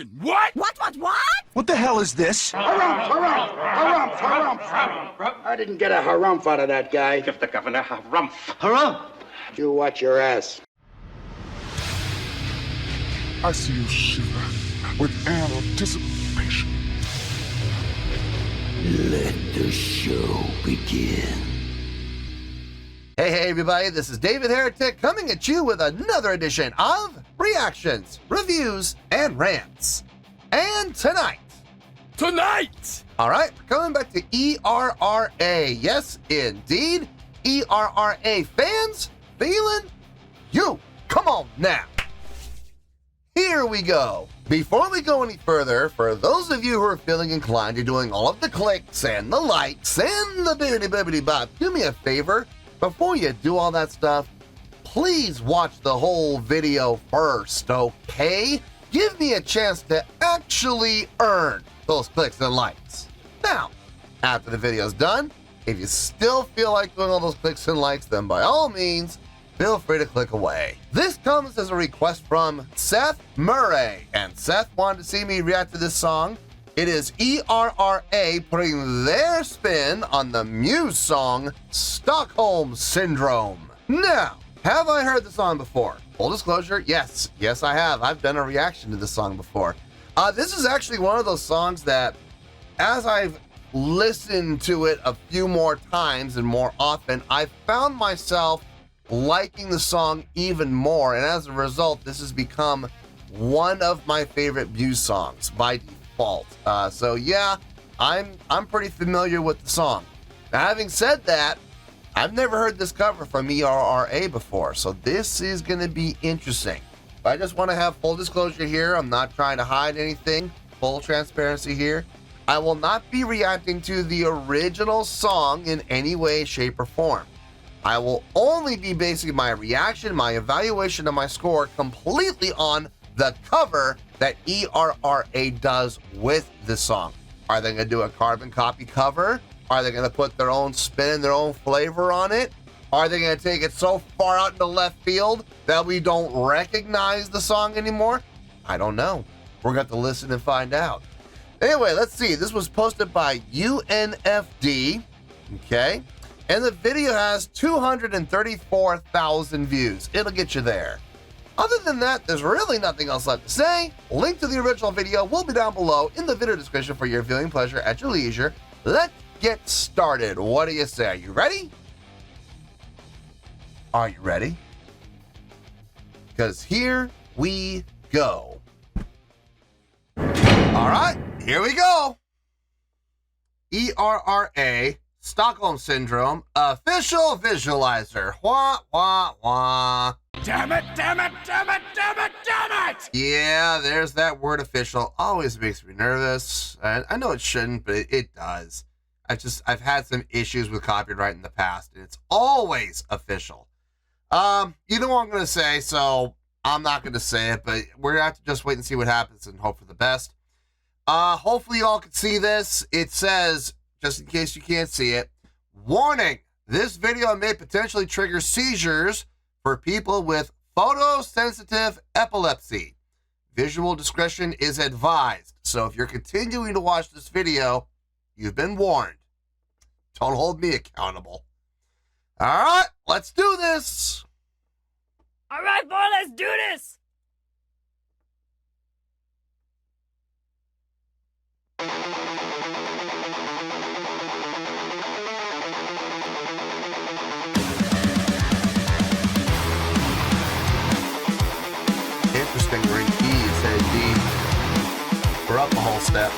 fucking what? What? What the hell is this? Harumph! I didn't get a harumph out of that guy. Give the governor harumph. Harumph! You watch your ass. I see you shiver with anticipation. Let the show begin. Hey everybody, this is David Heretic coming at you with another edition of Reactions, Reviews, and Rants. And tonight, alright, we're coming back to ERRA. Yes, indeed, ERRA Fans Feeling You. Come on now. Here we go. Before we go any further, for those of you who are feeling inclined to doing all of the clicks and the likes and the bibbidi-bibbidi-bop, do me a favor. Before you do all that stuff, please watch the whole video first, okay? Give me a chance to actually earn those clicks and likes. Now, after the video's done, if you still feel like doing all those clicks and likes, then by all means, feel free to click away. This comes as a request from Seth Murray, and Seth wanted to see me react to this song. It is ERRA putting their spin on the Muse song, Stockholm Syndrome. Now, have I heard the song before? Full disclosure, yes I have. I've done a reaction to this song before. This is actually one of those songs that, as I've listened to it a few more times and more often, I've found myself liking the song even more, and as a result, this has become one of my favorite Muse songs by default. So yeah, I'm pretty familiar with the song. Now, having said that, I've never heard this cover from ERRA before, so this is going to be interesting. But I just want to have full disclosure here. I'm not trying to hide anything. Full transparency here. I will not be reacting to the original song in any way, shape, or form. I will only be basing my reaction, my evaluation, and my score completely on the cover that ERRA does with the song. Are they going to do a carbon copy cover? Are they going to put their own spin and their own flavor on it? Are they going to take it so far out into left field that we don't recognize the song anymore? I don't know. We're going to have to listen and find out. Anyway, let's see. This was posted by UNFD. Okay. And the video has 234,000 views. It'll get you there. Other than that, there's really nothing else left to say. Link to the original video will be down below in the video description for your viewing pleasure at your leisure. Let's get started. What do you say? Are you ready? Are you ready? Because here we go. All right, here we go. ERRA Stockholm Syndrome official visualizer. Wah, wah, wah. Damn it! Yeah, there's that word official. Always makes me nervous. I know it shouldn't, but it does. I've had some issues with copyright in the past, and it's always official. You know what I'm going to say, so I'm not going to say it, but we're going to have to just wait and see what happens and hope for the best. Hopefully you all can see this. It says, just in case you can't see it, warning, this video may potentially trigger seizures for people with photosensitive epilepsy. Visual discretion is advised. So if you're continuing to watch this video, you've been warned. Don't hold me accountable. All right, let's do this. All right, boy, let's do this. Interesting, ring E instead of D. We're up a whole step.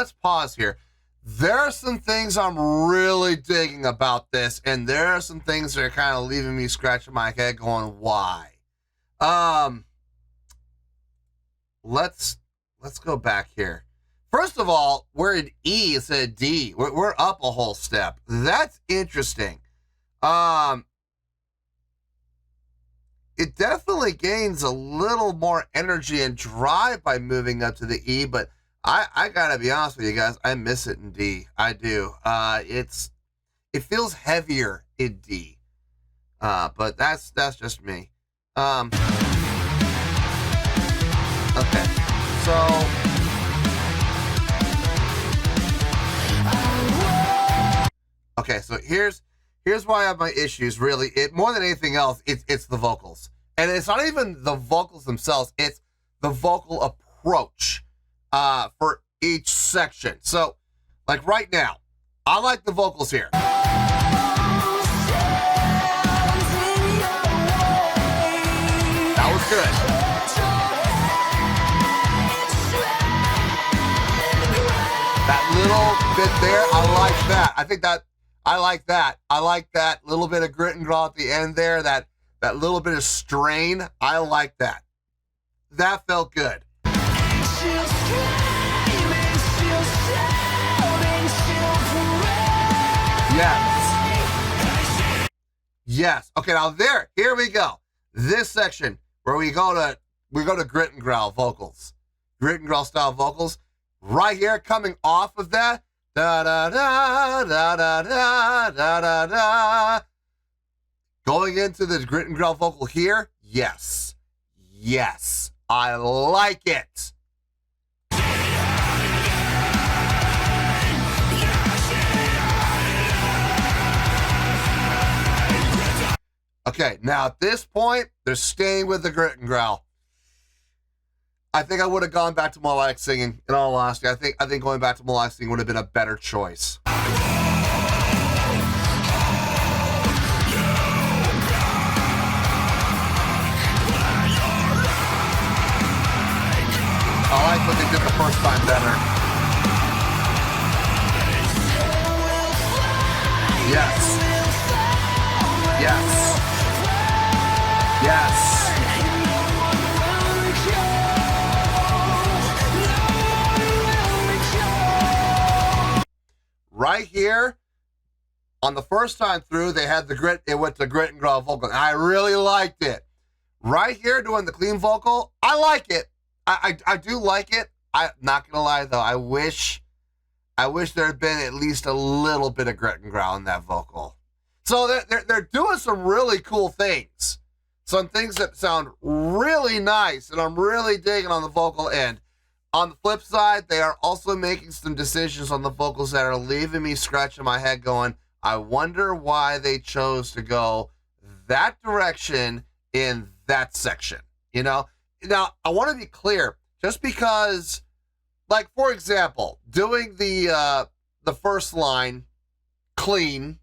let's pause here. There are some things I'm really digging about this, and there are some things that are kind of leaving me scratching my head going, why? Let's go back here. First of all, we're in E instead of D. We're up a whole step. That's interesting. It definitely gains a little more energy and drive by moving up to the E, but I gotta be honest with you guys, I miss it in D. I do. It feels heavier in D. But that's just me. Okay. So okay, so here's why I have my issues, really. It more than anything else, it's the vocals. And it's not even the vocals themselves, it's the vocal approach for each section. So, like right now, I like the vocals here. That was good. That little bit there, I like that. I like that. I like that little bit of grit and growl at the end there, that little bit of strain. I like that. That felt good. Yes. Yes. Okay, now here we go. This section where we go to grit and growl vocals. Grit and growl style vocals. Right here, coming off of that. Da da da da da da da da da. Going into the grit and growl vocal here. Yes. Yes. I like it. Okay, now at this point, they're staying with the grit and growl. I think I would have gone back to melodic singing, in all honesty. I think going back to melodic singing would have been a better choice. I like what they did the first time better. Yes. Yes. Yes. Right here, on the first time through, they had it went to grit and growl vocal, and I really liked it. Right here, doing the clean vocal, I like it. I do like it. I'm not gonna lie though, I wish there had been at least a little bit of grit and growl in that vocal. So they're doing some really cool things. Some things that sound really nice, and I'm really digging on the vocal end. On the flip side, they are also making some decisions on the vocals that are leaving me scratching my head going, I wonder why they chose to go that direction in that section, you know? Now, I want to be clear, just because, like, for example, doing the first line clean,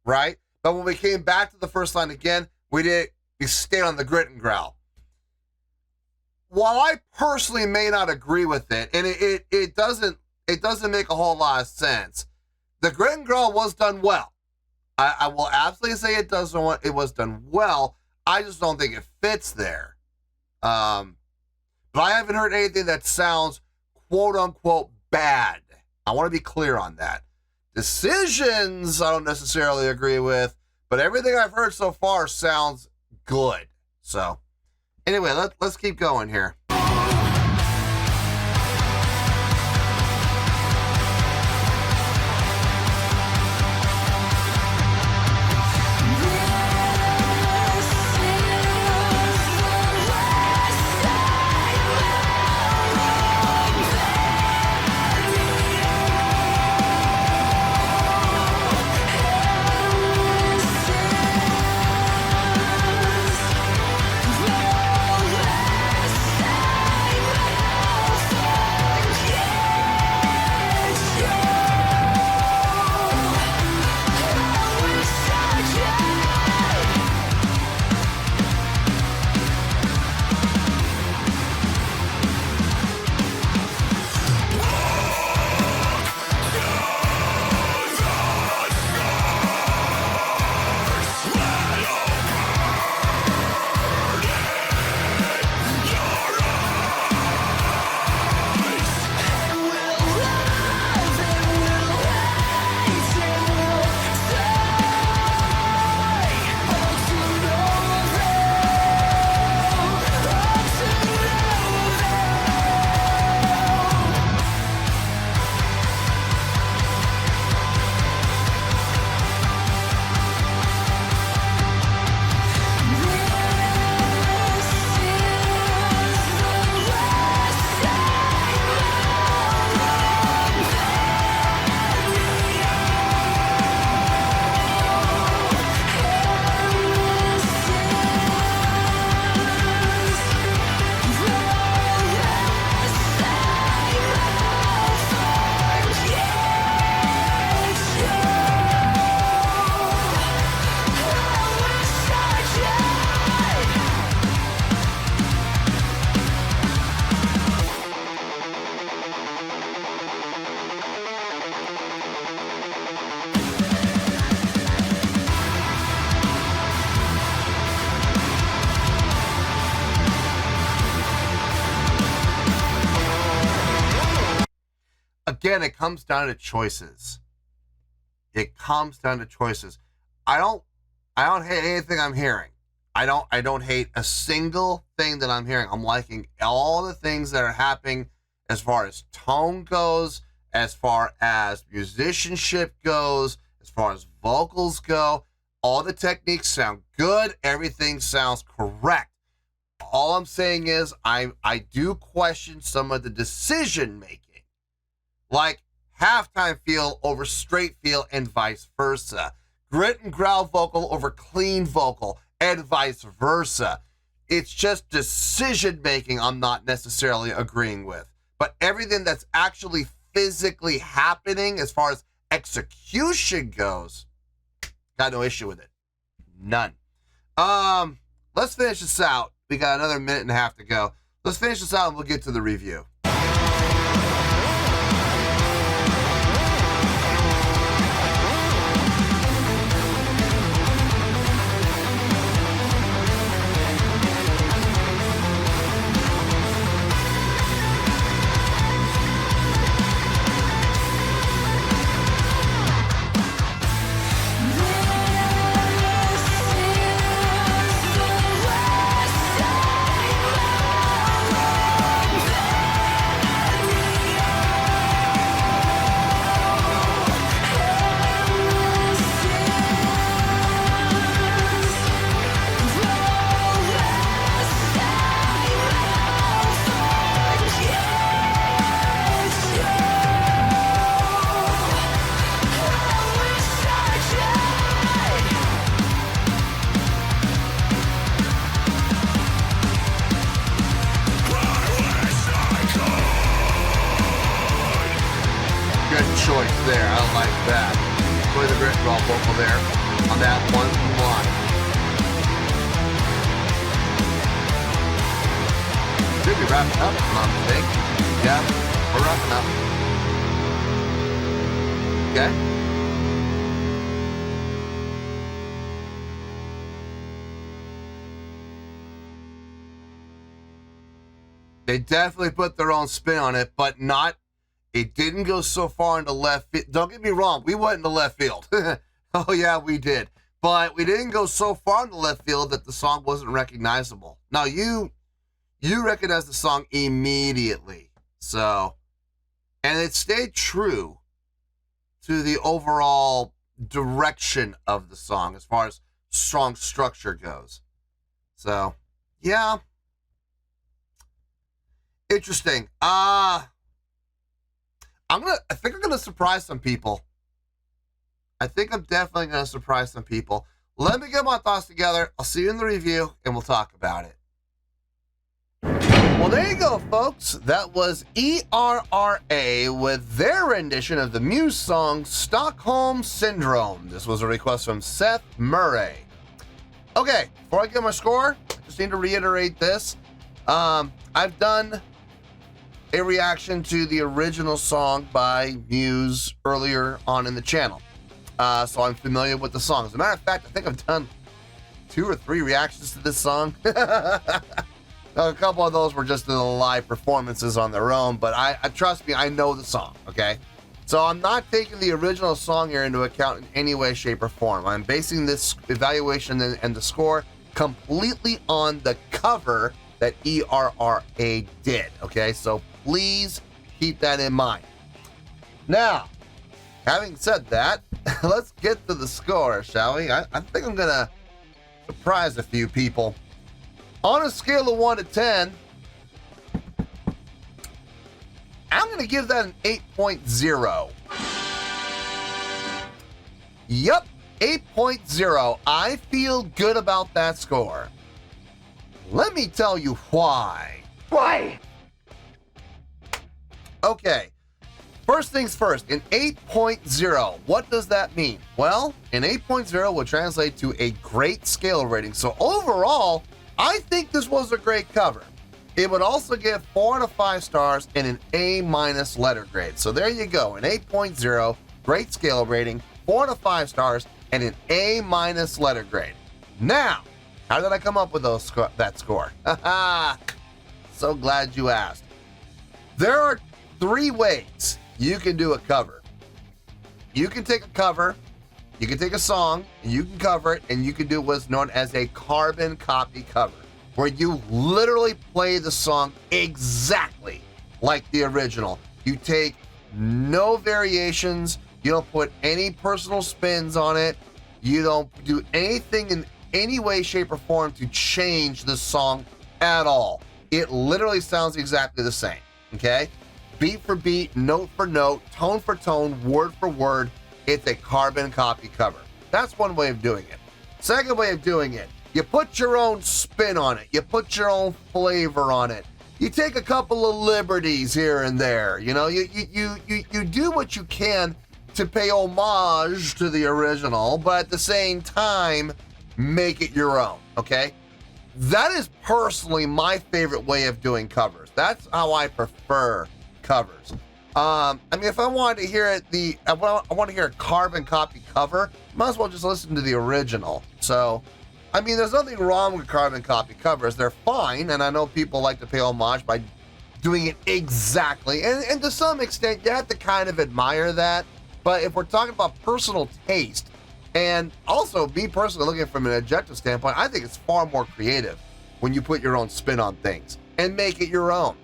right? But when we came back to the first line again, we stayed on the grit and growl. While I personally may not agree with it, and it doesn't make a whole lot of sense, the grit and growl was done well. I will absolutely say it was done well. I just don't think it fits there. But I haven't heard anything that sounds quote unquote bad. I want to be clear on that. Decisions I don't necessarily agree with, but everything I've heard so far sounds good. So anyway, let's keep going here. again, it comes down to choices. It comes down to choices. I don't hate anything I'm hearing. I don't hate a single thing that I'm hearing. I'm liking all the things that are happening as far as tone goes, as far as musicianship goes, as far as vocals go. All the techniques sound good. Everything sounds correct. All I'm saying is I do question some of the decision making, like halftime feel over straight feel and vice versa. Grit and growl vocal over clean vocal and vice versa. It's just decision making I'm not necessarily agreeing with. But everything that's actually physically happening as far as execution goes, got no issue with it. None. Let's finish this out. We got another minute and a half to go. Let's finish this out and we'll get to the review. Choice there. I like that. Play the grit raw vocal there on that one line. Should be wrapping up, if I'm not mistaken. Yeah, we're wrapping up. Okay. They definitely put their own spin on it, but not. It didn't go so far into left field. Don't get me wrong, we went into left field. Oh yeah, we did. But we didn't go so far into left field that the song wasn't recognizable. Now you recognized the song immediately. So, and it stayed true to the overall direction of the song as far as song structure goes. So, yeah. Interesting. I think I'm gonna surprise some people. I think I'm definitely gonna surprise some people. Let me get my thoughts together. I'll see you in the review and we'll talk about it. Well, there you go, folks. That was ERRA with their rendition of the Muse song Stockholm Syndrome. This was a request from Seth Murray. Okay, before I get my score, I just need to reiterate this. I've done a reaction to the original song by Muse earlier on in the channel. So I'm familiar with the song. As a matter of fact, I think I've done 2 or 3 reactions to this song. A couple of those were just in the live performances on their own, but I trust me, I know the song, okay? So I'm not taking the original song here into account in any way, shape, or form. I'm basing this evaluation and the score completely on the cover that ERRA did, okay? So please keep that in mind. Now, having said that, let's get to the score, shall we? I think I'm gonna surprise a few people. On a scale of 1 to 10, I'm gonna give that an 8.0. Yup, 8.0. I feel good about that score. Let me tell you why. Why? Okay, first things first, an 8.0, what does that mean? Well, an 8.0 will translate to a great scale rating. So overall, I think this was a great cover. It would also get 4 out of 5 stars and an A- letter grade. So there you go, an 8.0, great scale rating, 4 out of 5 stars, and an A- letter grade. Now, how did I come up with that score? So glad you asked. There are 3 ways you can do a cover. You can take a cover, you can take a song, and you can cover it, and you can do what's known as a carbon copy cover, where you literally play the song exactly like the original. You take no variations, you don't put any personal spins on it, you don't do anything in any way, shape, or form to change the song at all. It literally sounds exactly the same, okay? Beat for beat, note for note, tone for tone, word for word. It's a carbon copy cover. That's one way of doing it. Second way of doing it, you put your own spin on it. You put your own flavor on it. You take a couple of liberties here and there. You know, you do what you can to pay homage to the original, but at the same time, make it your own, okay? That is personally my favorite way of doing covers. That's how I prefer covers. I mean, if I wanted to hear it, I want to hear a carbon copy cover, might as well just listen to the original. So, I mean, there's nothing wrong with carbon copy covers. They're fine, and I know people like to pay homage by doing it exactly. And to some extent, you have to kind of admire that. But if we're talking about personal taste, and also me personally looking from an objective standpoint, I think it's far more creative when you put your own spin on things and make it your own.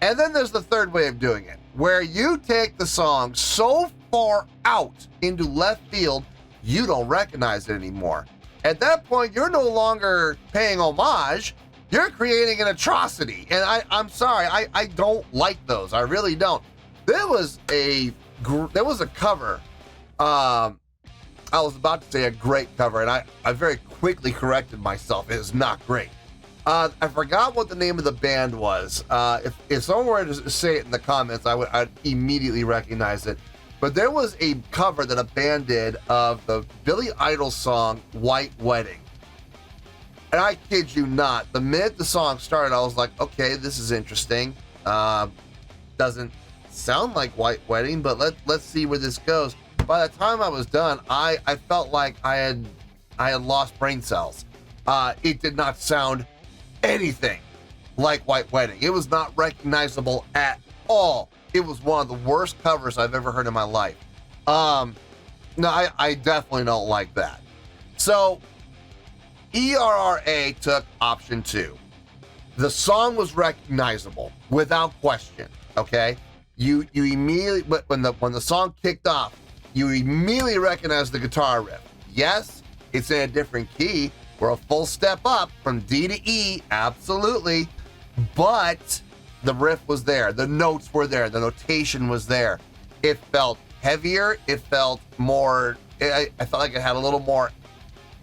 And then there's the third way of doing it, where you take the song so far out into left field, you don't recognize it anymore. At that point, you're no longer paying homage, you're creating an atrocity. And I'm sorry, I don't like those. I really don't. There was a cover, I was about to say a great cover, and I very quickly corrected myself. It is not great. I forgot what the name of the band was. If someone were to say it in the comments, I'd immediately recognize it. But there was a cover that a band did of the Billy Idol song White Wedding. And I kid you not, the minute the song started, I was like, okay, this is interesting. Doesn't sound like White Wedding, but let's see where this goes. By the time I was done, I felt like I had lost brain cells. It did not sound anything like White Wedding. It was not recognizable at all. It was one of the worst covers I've ever heard in my life. No, I definitely don't like that. So ERRA took option 2. The song was recognizable without question. Okay, you immediately, when the song kicked off, you immediately recognize the guitar riff. Yes, it's in a different key. We're a full step up from D to E, absolutely. But the riff was there. The notes were there. The notation was there. It felt heavier. It felt more, I felt like it had a little more,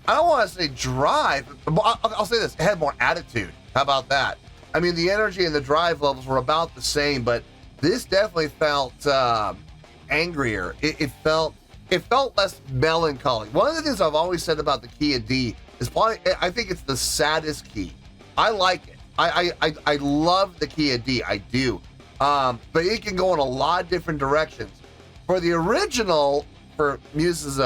I don't want to say drive, but I'll say this. It had more attitude. How about that? I mean, the energy and the drive levels were about the same, but this definitely felt angrier. It felt less melancholy. One of the things I've always said about the key of D is probably, I think it's the saddest key. I like it. I love the key of D. I do. But it can go in a lot of different directions. For the original, for Muse's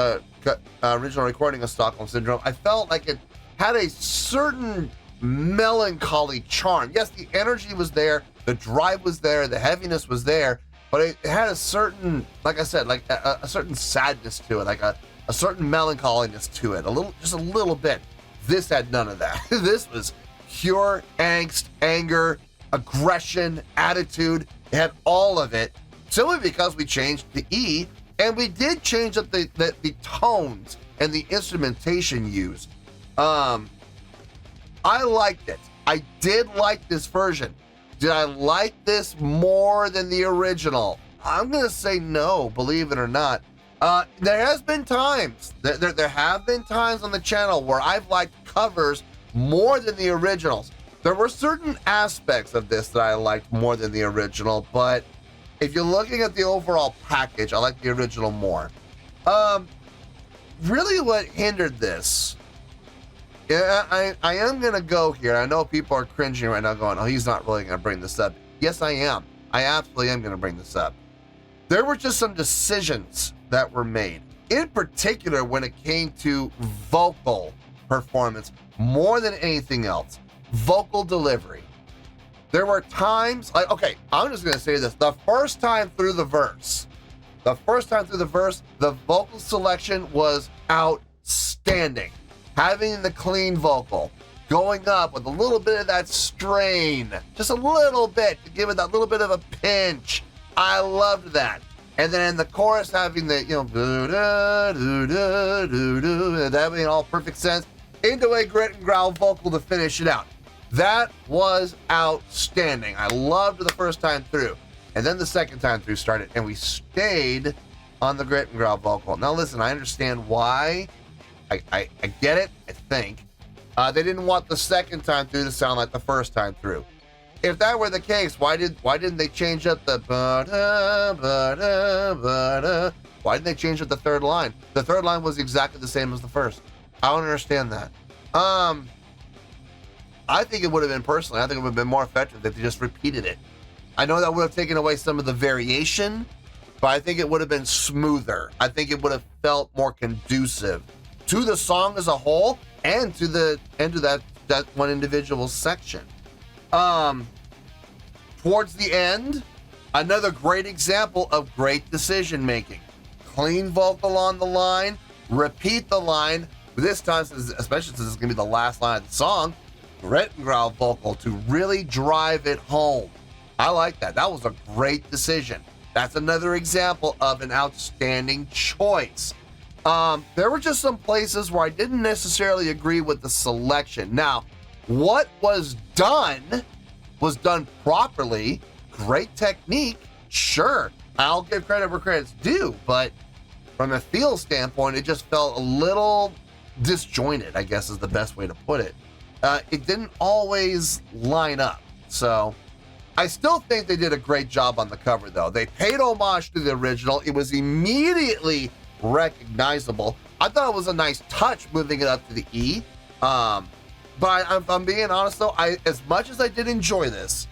original recording of Stockholm Syndrome, I felt like it had a certain melancholy charm. Yes, the energy was there, the drive was there, the heaviness was there, but it had a certain, like I said, like a certain sadness to it, like a certain melancholiness to it, just a little bit. This had none of that. This was pure angst, anger, aggression, attitude. It had all of it, simply because we changed the E, and we did change up the tones and the instrumentation used. I liked it. I did like this version. Did I like this more than the original? I'm gonna say no, believe it or not. There has been times, there have been times on the channel where I've liked covers more than the originals. There were certain aspects of this that I liked more than the original, but if you're looking at the overall package, I like the original more. Really what hindered this, I am gonna go here. I know people are cringing right now going, oh, he's not really gonna bring this up. Yes, I am. I absolutely am gonna bring this up. There were just some decisions that were made, in particular when it came to vocal performance, more than anything else. Vocal delivery. There were times, like, okay, I'm just gonna say this. The first time through the verse, the vocal selection was outstanding. Having the clean vocal, going up with a little bit of that strain, just a little bit, to give it that little bit of a pinch. I loved that. And then in the chorus, having the, that made all perfect sense, into a grit and growl vocal to finish it out. That was outstanding. I loved the first time through. And then the second time through started, and we stayed on the grit and growl vocal. Now listen, I understand why. I get it, I think. They didn't want the second time through to sound like the first time through. If that were the case, why didn't they change up the why didn't they change up the third line? The third line was exactly the same as the first. I don't understand that. I think it would have been personally, I think it would have been more effective if they just repeated it. I know that would have taken away some of the variation, but I think it would have been smoother. I think it would have felt more conducive to the song as a whole and to that one individual section. Towards the end, another great example of great decision making. Clean vocal on the line, repeat the line. This time, especially since it's gonna be the last line of the song, grit and growl vocal to really drive it home. I like that. That was a great decision. That's another example of an outstanding choice. There were just some places where I didn't necessarily agree with the selection. Now, what was done properly. Great technique, sure. I'll give credit where credit's due, but from a feel standpoint, it just felt a little disjointed, I guess is the best way to put it. It didn't always line up. So I still think they did a great job on the cover, though. They paid homage to the original. It was immediately recognizable. I thought it was a nice touch moving it up to the E. But if I'm being honest, though, as much as I did enjoy this,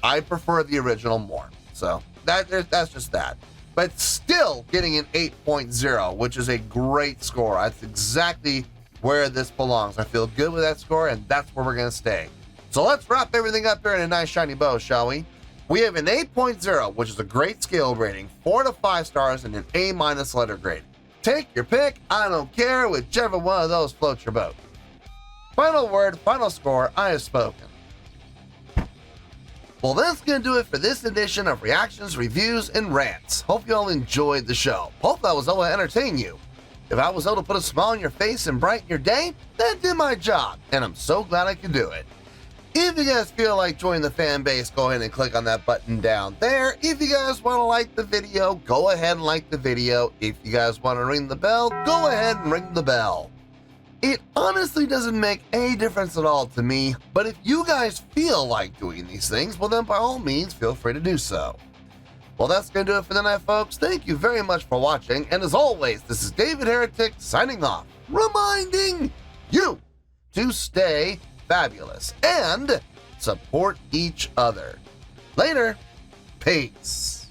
I prefer the original more. So that's just that. But still getting an 8.0, which is a great score. That's exactly where this belongs. I feel good with that score, and that's where we're going to stay. So let's wrap everything up here in a nice shiny bow, shall we? We have an 8.0, which is a great scale rating, 4 to 5 stars, and an A- letter grade. Take your pick. I don't care. Whichever one of those floats your boat. Final word, final score, I have spoken. Well, that's going to do it for this edition of Reactions, Reviews, and Rants. Hope you all enjoyed the show. Hope I was able to entertain you. If I was able to put a smile on your face and brighten your day, that did my job, and I'm so glad I could do it. If you guys feel like joining the fan base, go ahead and click on that button down there. If you guys want to like the video, go ahead and like the video. If you guys want to ring the bell, go ahead and ring the bell. It honestly doesn't make any difference at all to me, but if you guys feel like doing these things, well then by all means feel free to do so. Well, that's going to do it for tonight, folks. Thank you very much for watching, and as always, this is David Heretic signing off, reminding you to stay fabulous and support each other. Later. Peace.